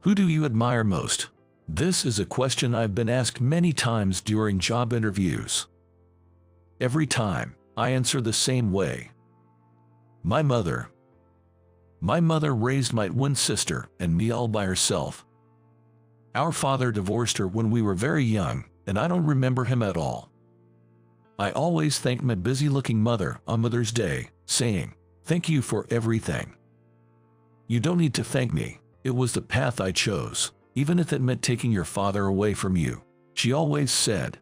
Who do you admire most? This is a question I've been asked many times during job interviews. Every time, I answer the same way. My mother. My mother raised my twin sister and me all by herself. Our father divorced her when we were very young, and I don't remember him at all. I always thank my busy-looking mother on Mother's Day, saying, "Thank you for everything. You don't need to thank me. It was the path I chose, even if it meant taking your father away from you," she always said.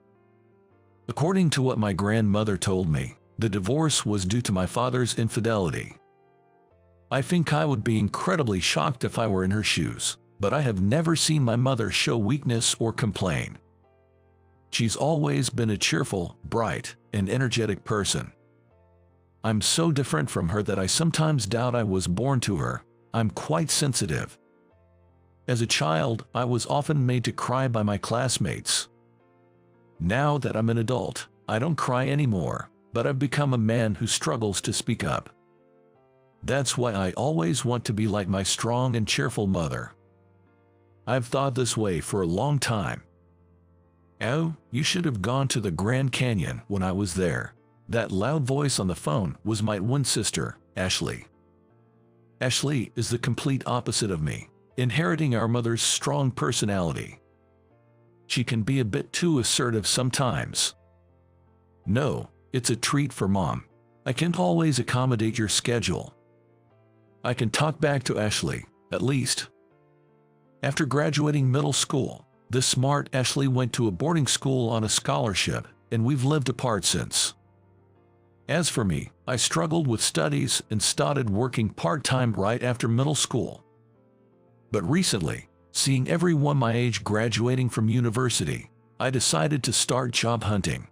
According to what my grandmother told me, the divorce was due to my father's infidelity. I think I would be incredibly shocked if I were in her shoes, but I have never seen my mother show weakness or complain. She's always been a cheerful, bright, and energetic person. I'm so different from her that I sometimes doubt I was born to her. I'm quite sensitive. As a child, I was often made to cry by my classmates. Now that I'm an adult, I don't cry anymore, but I've become a man who struggles to speak up. That's why I always want to be like my strong and cheerful mother. I've thought this way for a long time. "Oh, you should have gone to the Grand Canyon when I was there." That loud voice on the phone was my twin sister, Ashley. Ashley is the complete opposite of me, inheriting our mother's strong personality. She can be a bit too assertive sometimes. "No, it's a treat for Mom. I can't always accommodate your schedule." I can talk back to Ashley, at least. After graduating middle school, the smart Ashley went to a boarding school on a scholarship, and we've lived apart since. As for me, I struggled with studies and started working part-time right after middle school. But recently, seeing everyone my age graduating from university, I decided to start job hunting.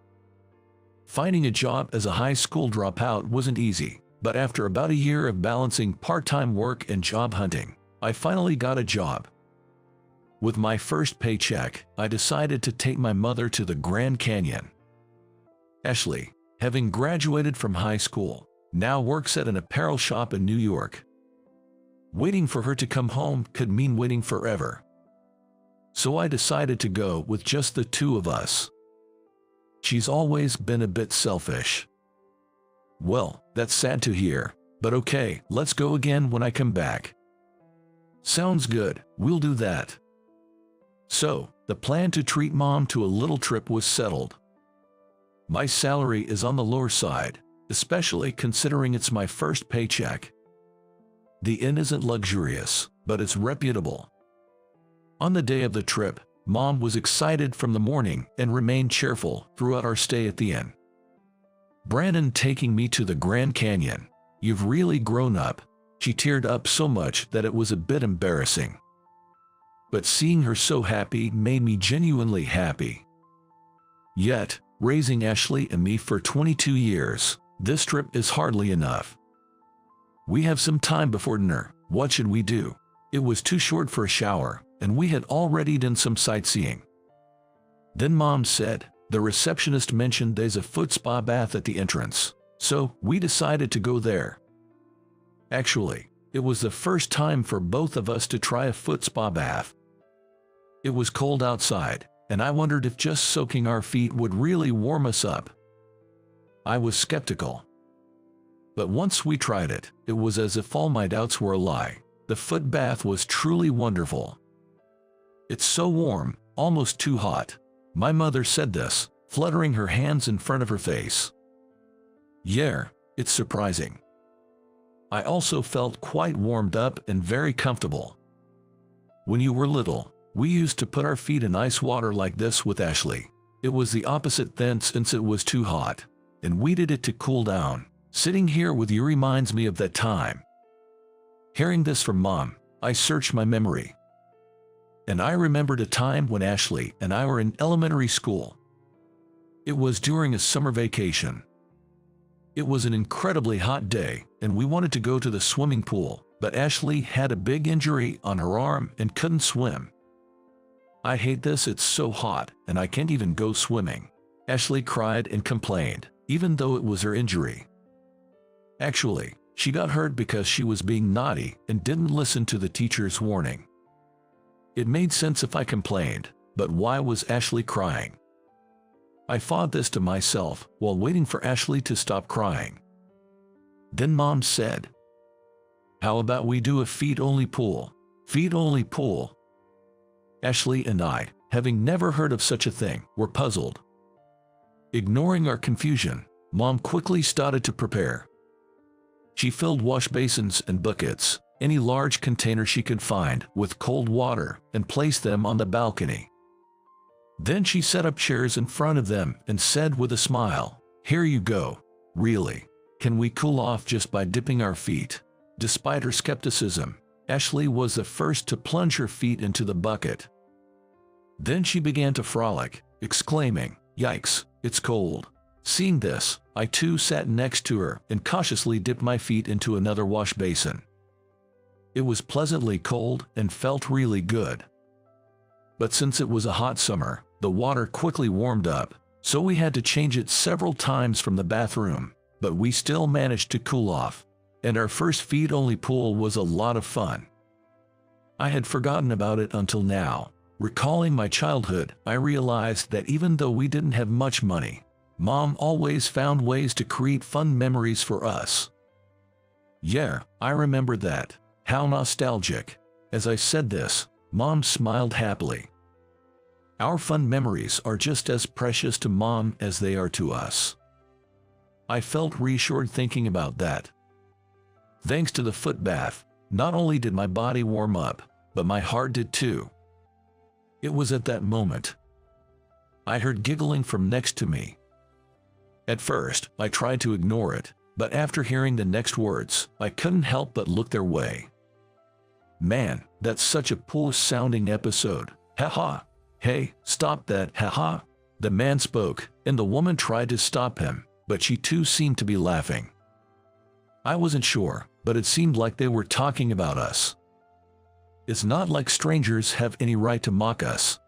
Finding a job as a high school dropout wasn't easy, but after about a year of balancing part-time work and job hunting, I finally got a job. With my first paycheck, I decided to take my mother to the Grand Canyon. Ashley, having graduated from high school, now works at an apparel shop in New York. Waiting for her to come home could mean waiting forever. So I decided to go with just the two of us. She's always been a bit selfish. Well, that's sad to hear, but okay, let's go again when I come back. Sounds good, we'll do that. So, the plan to treat Mom to a little trip was settled. My salary is on the lower side, especially considering it's my first paycheck. The inn isn't luxurious, but it's reputable. On the day of the trip, Mom was excited from the morning and remained cheerful throughout our stay at the inn. "Brandon taking me to the Grand Canyon. You've really grown up." She teared up so much that it was a bit embarrassing. But seeing her so happy made me genuinely happy. Yet, raising Ashley and me for 22 years, this trip is hardly enough. "We have some time before dinner. What should we do?" It was too short for a shower, and we had already done some sightseeing. Then Mom said, the receptionist mentioned there's a foot spa bath at the entrance, so we decided to go there. Actually, it was the first time for both of us to try a foot spa bath. It was cold outside, and I wondered if just soaking our feet would really warm us up. I was skeptical. But once we tried it, it was as if all my doubts were a lie. The foot bath was truly wonderful. "It's so warm, almost too hot." My mother said this, fluttering her hands in front of her face. "Yeah, it's surprising." I also felt quite warmed up and very comfortable. When you were little, we used to put our feet in ice water like this with Ashley. It was the opposite then since it was too hot, and we did it to cool down. Sitting here with you reminds me of that time. Hearing this from Mom, I searched my memory. And I remembered a time when Ashley and I were in elementary school. It was during a summer vacation. It was an incredibly hot day, and we wanted to go to the swimming pool, but Ashley had a big injury on her arm and couldn't swim. "I hate this, it's so hot, and I can't even go swimming." Ashley cried and complained, even though it was her injury. Actually, she got hurt because she was being naughty and didn't listen to the teacher's warning. It made sense if I complained, but why was Ashley crying? I thought this to myself while waiting for Ashley to stop crying. Then Mom said, "How about we do a feet-only pool?" Feet-only pool? Ashley and I, having never heard of such a thing, were puzzled. Ignoring our confusion, Mom quickly started to prepare. She filled wash basins and buckets, any large container she could find, with cold water and placed them on the balcony. Then she set up chairs in front of them and said with a smile, "Here you go. Really? Can we cool off just by dipping our feet?" Despite her skepticism, Ashley was the first to plunge her feet into the bucket. Then she began to frolic, exclaiming, "Yikes, it's cold." Seeing this, I too sat next to her and cautiously dipped my feet into another wash basin. It was pleasantly cold and felt really good. But since it was a hot summer, the water quickly warmed up, so we had to change it several times from the bathroom, but we still managed to cool off, and our first feet-only pool was a lot of fun. I had forgotten about it until now. Recalling my childhood, I realized that even though we didn't have much money, Mom always found ways to create fun memories for us. Yeah, I remember that. How nostalgic. As I said this, Mom smiled happily. Our fun memories are just as precious to Mom as they are to us. I felt reassured thinking about that. Thanks to the foot bath, not only did my body warm up, but my heart did too. It was at that moment I heard giggling from next to me. At first, I tried to ignore it, but after hearing the next words, I couldn't help but look their way. "Man, that's such a poor-sounding episode. Haha. Hey, stop that, haha." The man spoke, and the woman tried to stop him, but she too seemed to be laughing. I wasn't sure, but it seemed like they were talking about us. It's not like strangers have any right to mock us.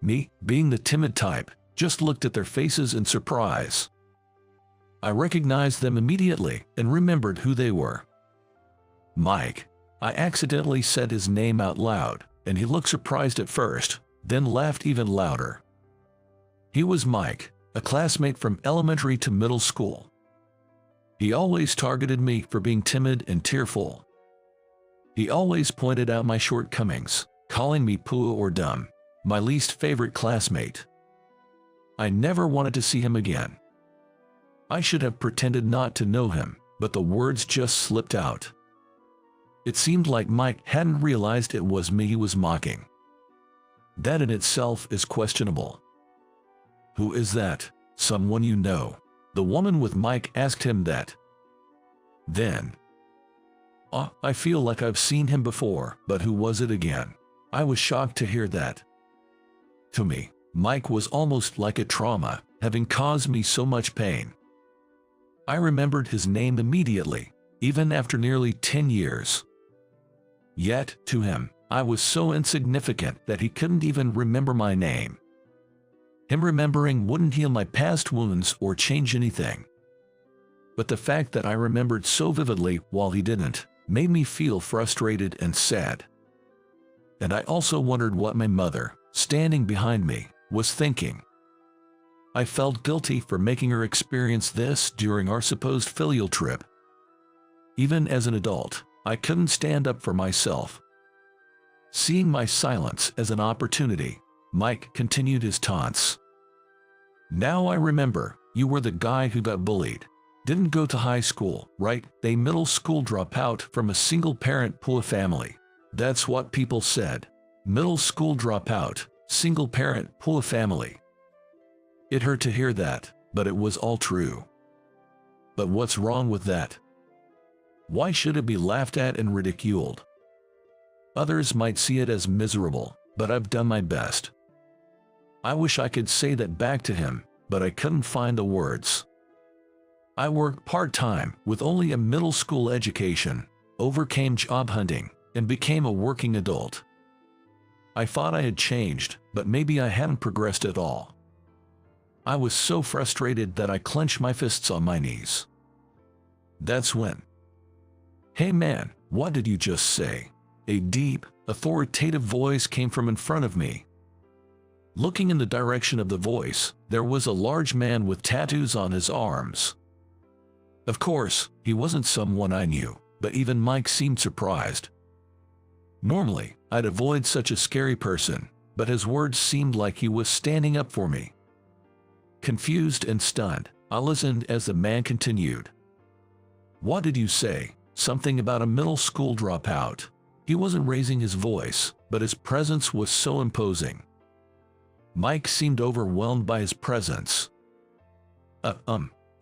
Me, being the timid type, just looked at their faces in surprise. I recognized them immediately and remembered who they were. Mike. I accidentally said his name out loud, and he looked surprised at first, then laughed even louder. He was Mike, a classmate from elementary to middle school. He always targeted me for being timid and tearful. He always pointed out my shortcomings, calling me poor or dumb, my least favorite classmate. I never wanted to see him again. I should have pretended not to know him, but the words just slipped out. It seemed like Mike hadn't realized it was me he was mocking. That in itself is questionable. "Who is that? Someone you know?" The woman with Mike asked him that. Then, I feel like I've seen him before, but who was it again?" I was shocked to hear that. To me, Mike was almost like a trauma, having caused me so much pain. I remembered his name immediately, even after nearly 10 years. Yet, to him, I was so insignificant that he couldn't even remember my name. Him remembering wouldn't heal my past wounds or change anything. But the fact that I remembered so vividly while he didn't, made me feel frustrated and sad. And I also wondered what my mother, standing behind me, was thinking. I felt guilty for making her experience this during our supposed filial trip. Even as an adult, I couldn't stand up for myself. Seeing my silence as an opportunity, Mike continued his taunts. "Now I remember, you were the guy who got bullied. Didn't go to high school, right? A middle school dropout from a single-parent poor family. That's what people said. Middle school dropout, single-parent poor family." It hurt to hear that, but it was all true. But what's wrong with that? Why should it be laughed at and ridiculed? Others might see it as miserable, but I've done my best. I wish I could say that back to him, but I couldn't find the words. I worked part-time with only a middle school education, overcame job hunting, and became a working adult. I thought I had changed, but maybe I hadn't progressed at all. I was so frustrated that I clenched my fists on my knees. That's when, "Hey man, what did you just say?" A deep, authoritative voice came from in front of me. Looking in the direction of the voice, there was a large man with tattoos on his arms. Of course, he wasn't someone I knew, but even Mike seemed surprised. Normally, I'd avoid such a scary person, but his words seemed like he was standing up for me. Confused and stunned, I listened as the man continued. "What did you say? Something about a middle school dropout." He wasn't raising his voice, but his presence was so imposing. Mike seemed overwhelmed by his presence.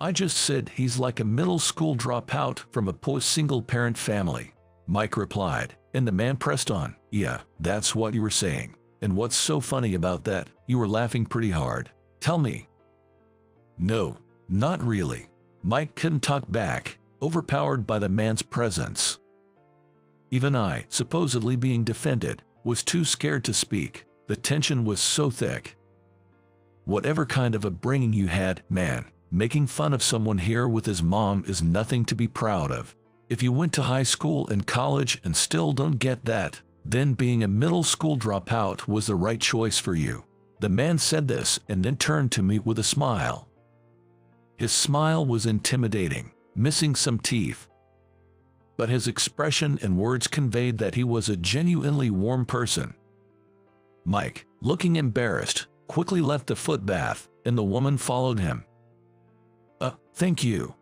I just said he's like a middle school dropout from a poor single-parent family," Mike replied, and the man pressed on. "Yeah, that's what you were saying. And what's so funny about that? You were laughing pretty hard. Tell me." "No, not really." Mike couldn't talk back, overpowered by the man's presence. Even I, supposedly being defended, was too scared to speak. The tension was so thick. "Whatever kind of upbringing you had, man, making fun of someone here with his mom is nothing to be proud of. If you went to high school and college and still don't get that, then being a middle school dropout was the right choice for you." The man said this and then turned to me with a smile. His smile was intimidating, missing some teeth. But his expression and words conveyed that he was a genuinely warm person. Mike, looking embarrassed, quickly left the footbath, and the woman followed him. Thank you,"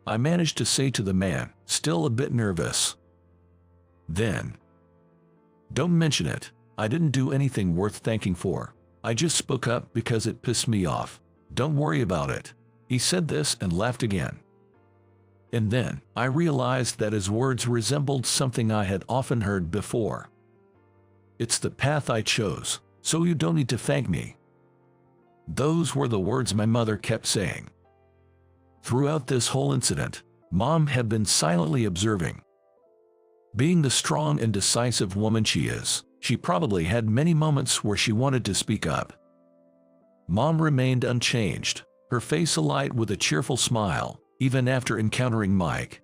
I managed to say to the man, still a bit nervous. Then, "Don't mention it. I didn't do anything worth thanking for. I just spoke up because it pissed me off. Don't worry about it." He said this and laughed again. And then, I realized that his words resembled something I had often heard before. "It's the path I chose, so you don't need to thank me." Those were the words my mother kept saying. Throughout this whole incident, Mom had been silently observing. Being the strong and decisive woman she is, she probably had many moments where she wanted to speak up. Mom remained unchanged, her face alight with a cheerful smile, even after encountering Mike.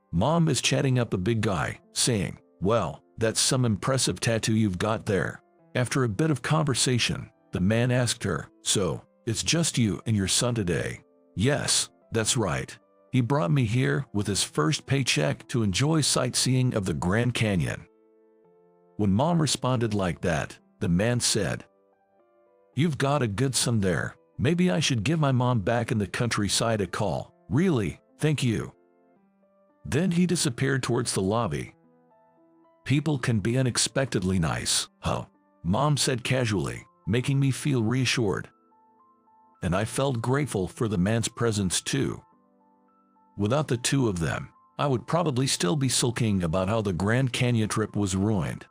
Mom is chatting up a big guy, saying, "Well, that's some impressive tattoo you've got there." After a bit of conversation, the man asked her, "So, it's just you and your son today?" "Yes, that's right. He brought me here with his first paycheck to enjoy sightseeing of the Grand Canyon." When Mom responded like that, the man said, "You've got a good son there. Maybe I should give my mom back in the countryside a call. Really, thank you." Then he disappeared towards the lobby. "People can be unexpectedly nice, huh?" Mom said casually, making me feel reassured. And I felt grateful for the man's presence too. Without the two of them, I would probably still be sulking about how the Grand Canyon trip was ruined.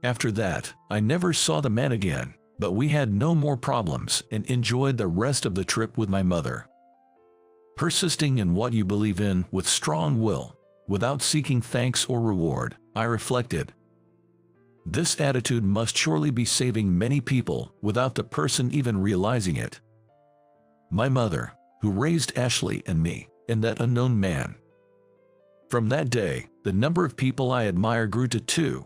After that, I never saw the man again, but we had no more problems and enjoyed the rest of the trip with my mother. Persisting in what you believe in with strong will, without seeking thanks or reward, I reflected. This attitude must surely be saving many people without the person even realizing it. My mother, who raised Ashley and me, and that unknown man. From that day, the number of people I admire grew to 2,